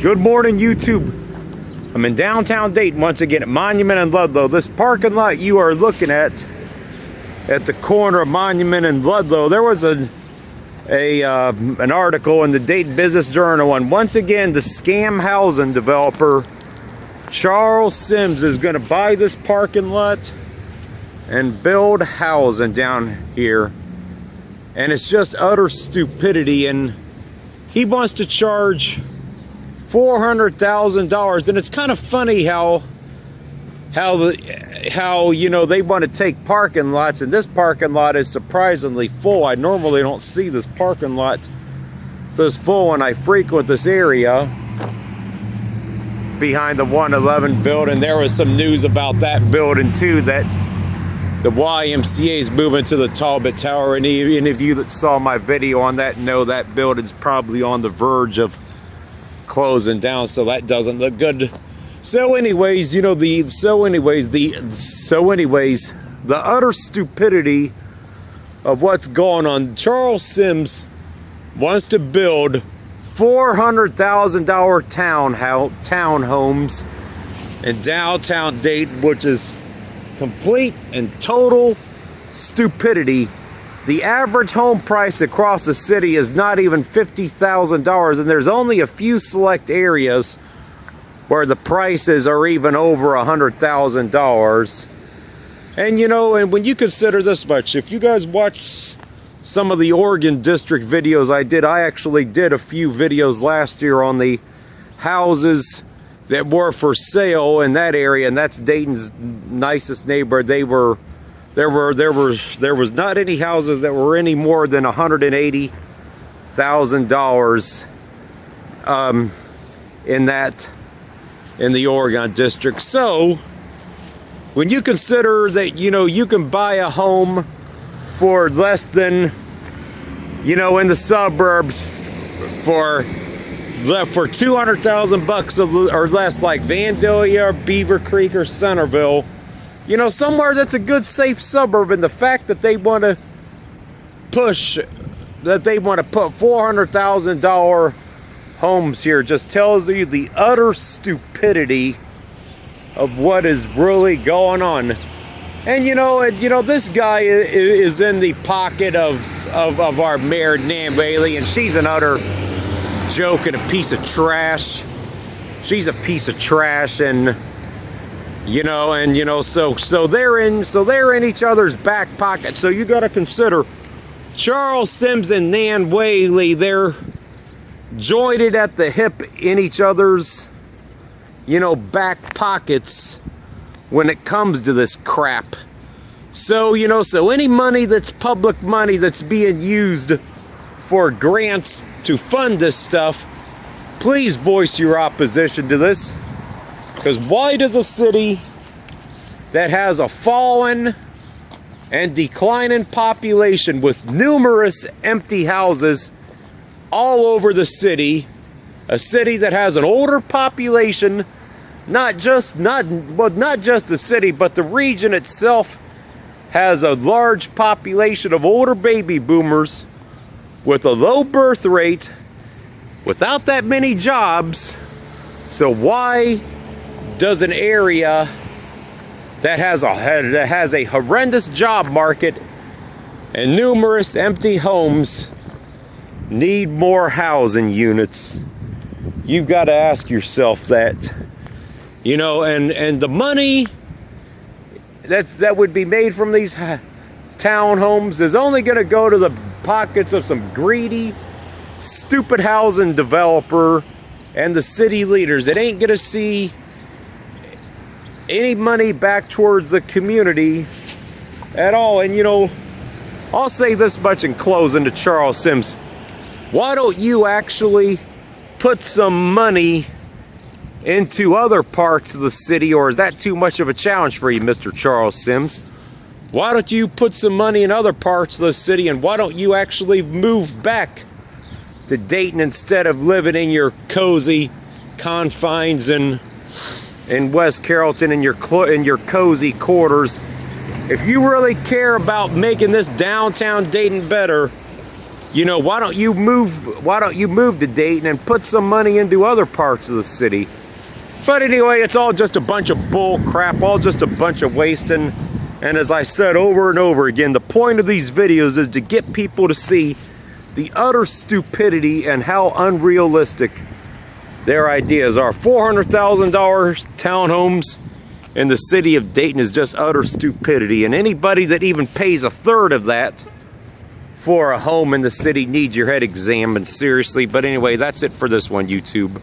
Good morning, YouTube. I'm in downtown Dayton once again at Monument and Ludlow. This parking lot you are looking at the corner of Monument and Ludlow, there was an article in the Dayton Business Journal, and once again the scam housing developer Charles Sims is going to buy this parking lot and build housing down here, and it's just utter stupidity. And he wants to charge $400,000, and it's kind of funny how you know they want to take parking lots, and this parking lot is surprisingly full. I normally don't see this parking lot this full when I frequent this area behind the 111 building. There was some news about that building too, that the YMCA is moving to the Talbot Tower. Any of you that saw my video on that know that building's probably on the verge of closing down, so that doesn't look good. So anyways, you know, the utter stupidity of what's going on. Charles Sims wants to build $400,000 townhomes in downtown Dayton, which is complete and total stupidity. The average home price across the city is not even $50,000, and there's only a few select areas where the prices are even over $100,000. And you know, and when you consider this much, if you guys watch some of the Oregon District videos I did, I actually did a few videos last year on the houses that were for sale in that area, and that's Dayton's nicest neighborhood. There was not any houses that were any more than $180,000 in the Oregon District. So when you consider that, you know, you can buy a home for less than, you know, in the suburbs for $200,000 or less, like Vandalia, Beaver Creek, or Centerville, you know, somewhere that's a good, safe suburb, and the fact that they want to put $400,000 homes here just tells you the utter stupidity of what is really going on. And you know, this guy is in the pocket of our Mayor Nan Whaley, and she's an utter joke and a piece of trash. She's a piece of trash, and you know, so they're in each other's back pocket. So you got to consider Charles Sims and Nan Whaley, they're jointed at the hip in each other's, you know, back pockets when it comes to this crap. So, you know, so any money that's public money that's being used for grants to fund this stuff, please voice your opposition to this. Because why does a city that has a fallen and declining population with numerous empty houses all over the city, a city that has an older population, not just the city, but the region itself has a large population of older baby boomers with a low birth rate, without that many jobs. So why does an area that has a horrendous job market and numerous empty homes need more housing units? You've got to ask yourself that. You know, and the money that would be made from these townhomes is only going to go to the pockets of some greedy, stupid housing developer and the city leaders. It ain't going to see any money back towards the community at all. And you know, I'll say this much in closing to Charles Sims. Why don't you actually put some money into other parts of the city, or is that too much of a challenge for you, Mr. Charles Sims? Why don't you put some money in other parts of the city, and why don't you actually move back to Dayton instead of living in your cozy confines in West Carrollton in your cozy quarters? If you really care about making this downtown Dayton better, you know, why don't you move to Dayton and put some money into other parts of the city? But anyway, it's all just a bunch of bull crap, all just a bunch of wasting. And as I said over and over again, the point of these videos is to get people to see the utter stupidity and how unrealistic their ideas are. $400,000 townhomes in the city of Dayton is just utter stupidity. And anybody that even pays a third of that for a home in the city needs your head examined seriously. But anyway, that's it for this one, YouTube.